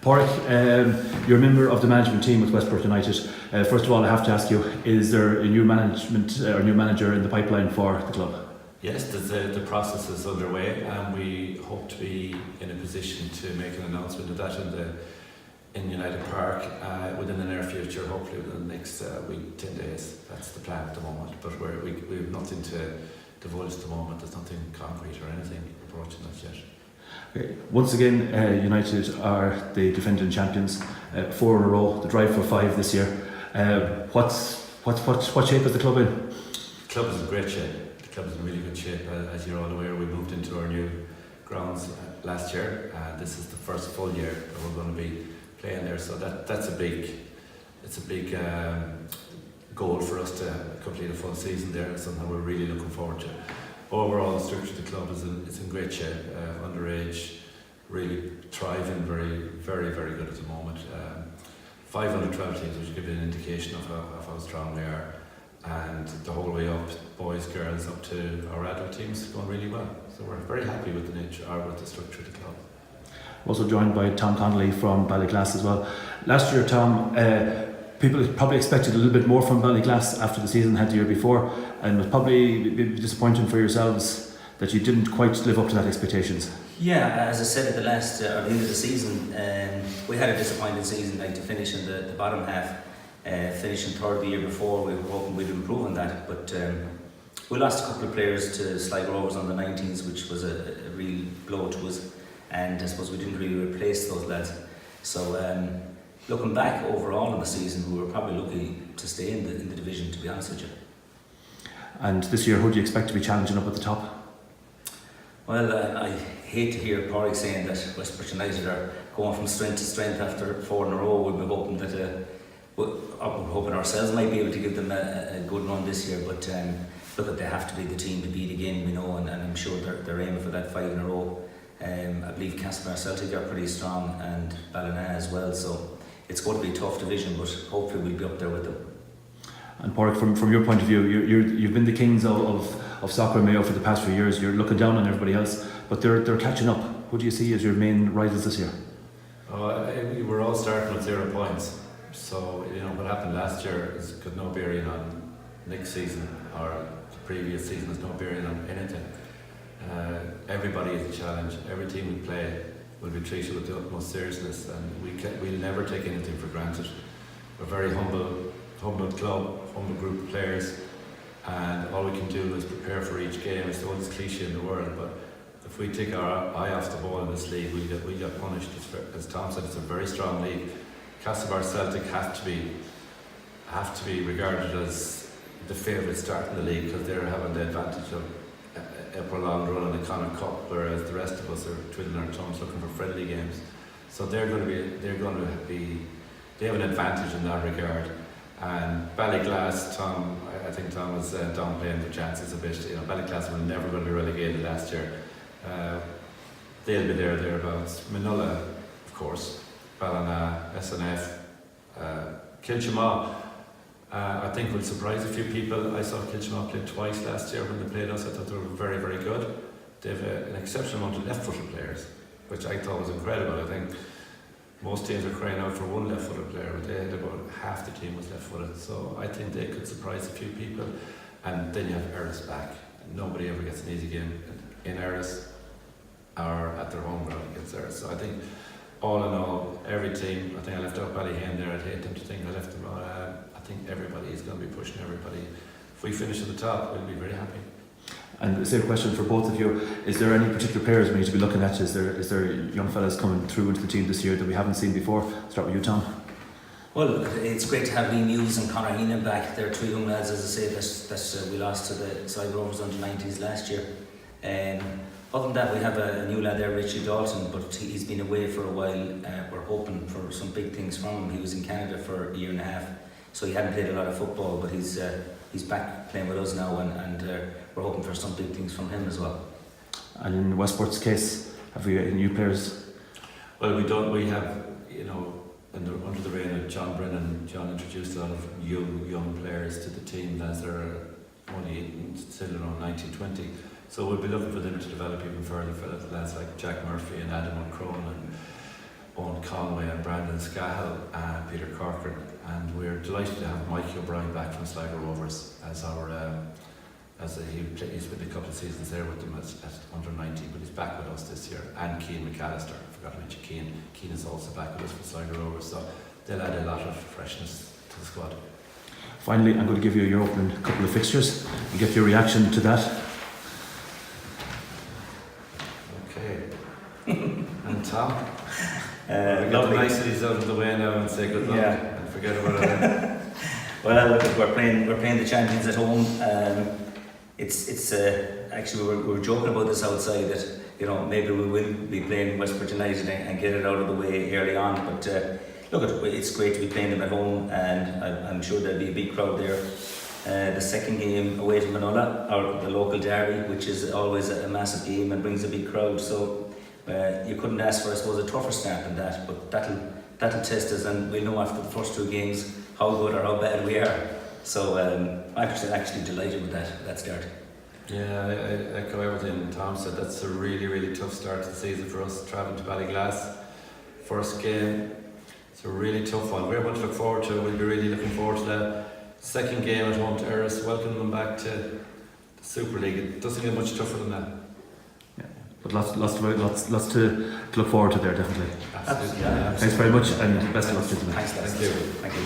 Porrick, you're a member of the management team with Westport United. First of all, I have to ask you, is there a new management or new manager in the pipeline for the club? Yes, the process is underway, and we hope to be in a position to make an announcement of that in United Park within the near future, hopefully within the next week, 10 days. That's the plan at the moment, but we have nothing to divulge at the moment. There's nothing concrete or anything approaching that yet. Okay. Once again, United are the defending champions, 4 in a row, the drive for 5 this year. What shape is the club in? The club is in great shape. The club is in really good shape. As you're all aware, we moved into our new grounds last year. This is the first full year that we're going to be playing there, so that's a big goal for us to complete a full season there. It's something we're really looking forward to. Overall, the structure of the club is in great shape. Underage, really thriving, very good at the moment. 512 teams, which give you an indication of how strong we are, and the whole way up, boys, girls, up to our adult teams, going really well. So we're very happy with the structure of the club. Also joined by Tom Connolly from Ballyglass as well. Last year, Tom, people probably expected a little bit more from Ballyglass after the season had the year before, and it was probably a bit disappointing for yourselves that you didn't quite live up to that expectations. Yeah, as I said at the end of the season, we had a disappointing season, like to finish in the bottom half, finishing third the year before. We were hoping we'd improve on that, but we lost a couple of players to Sligo Rovers on the 19s, which was a real blow to us, and I suppose we didn't really replace those lads. So looking back overall in the season, we were probably lucky to stay in the division, to be honest with you. And this year, who do you expect to be challenging up at the top? Well, I hate to hear Porrick saying that Westport United are going from strength to strength after 4 in a row. We'll be hoping that we're hoping ourselves might be able to give them a good run this year, but look, they have to be the team to beat again, we know, and I'm sure they're aiming for that 5 in a row. I believe Casper Celtic are pretty strong, and Ballina as well, so it's going to be a tough division, but hopefully we'll be up there with them. And Porrick, from your point of view, you've been the kings of soccer in Mayo for the past few years. You're looking down on everybody else, but they're catching up. Who do you see as your main rivals this year? We were all starting with 0 points, so what happened last year is got no bearing on next season, or the previous season has no bearing on anything. Everybody is a challenge. Every team we play will be treated with the utmost seriousness, and we'll never take anything for granted. We're a very humble club, humble group of players, and all we can do is prepare for each game. It's the oldest cliche in the world, but if we take our eye off the ball in this league, we get punished. As Tom said, it's a very strong league. Castlebar Celtic have to be regarded as the favourite start in the league, because they're having the advantage of a prolonged run in the Connacht Cup, whereas the rest of us are twiddling our thumbs looking for friendly games. So they have an advantage in that regard. And Ballyglass, I think Tom was downplaying the chances a bit. Ballyglass were never going to be relegated last year. They'll be thereabouts. Minola, of course, Ballina, SNF, Kilchima, I think will surprise a few people. I saw Kilchima play twice last year when they played us. I thought they were very good. They have an exceptional amount of left-footed players, which I thought was incredible. I think most teams are crying out for one left-footed player, but they had about half the team was left-footed. So I think they could surprise a few people. And then you have Erris back. Nobody ever gets an easy game in Erris or at their home ground against Erris. So I think, all in all, every team, I think I left out Ballyhane there. I'd hate them to think I left them out. I think everybody is going to be pushing everybody. If we finish at the top, we'll be very happy. And the same question for both of you: is there any particular players we need to be looking at? Is there young fellas coming through into the team this year that we haven't seen before? Start with you, Tom. Well, it's great to have Liam Hughes and Conor Heenan back. They're 2 young lads, as I say, that we lost to the Sligo Rovers under 90s last year. Other than that, we have a new lad there, Richie Dalton, but he's been away for a while. We're hoping for some big things from him. He was in Canada for a year and a half, so he hadn't played a lot of football, but he's back playing with us now, and we're hoping for some big things from him as well. And in Westport's case, have we any new players? Well, we have, under the reign of John Brennan, John introduced a lot of young players to the team as they're only still around 19, 20. So we'll be looking for them to develop even further for lads like Jack Murphy and Adam O'Crone and Owen Conway and Brandon Scahill and Peter Corcoran. And we're delighted to have Mike O'Brien back from Sligo Rovers as our he's been a couple of seasons there with them at under 19, but he's back with us this year. And Cian McAllister, I forgot to mention Cian. Cian is also back with us for Sligo Rovers, so they'll add a lot of freshness to the squad. Finally, I'm going to give you your opening couple of fixtures and get your reaction to that. Okay. And Tom? We got the Lovely. niceties out of the way now and say good luck and forget about it. Well, look, we're playing the champions at home. It's actually we were joking about this outside that maybe we will be playing Westport United and get it out of the way early on. But look, it's great to be playing them at home, and I'm sure there'll be a big crowd there. The second game away from Manola, or the local derby, which is always a massive game and brings a big crowd. So you couldn't ask for, I suppose, a tougher start than that. But that'll test us, and we'll know after the first two games how good or how bad we are. So I'm actually delighted with that start. Yeah, I echo everything Tom said. That's a really, really tough start to the season for us, travelling to Ballyglass. First game, it's a really tough one. We're going to look forward to it. We'll be really looking forward to that. Second game at home to Eris, welcoming them back to the Super League. It doesn't get much tougher than that. Yeah, but lots to look forward to there, definitely. Absolutely. Yeah. Thanks very much, and best of luck, gentlemen. Thanks, Thank you. Thank you.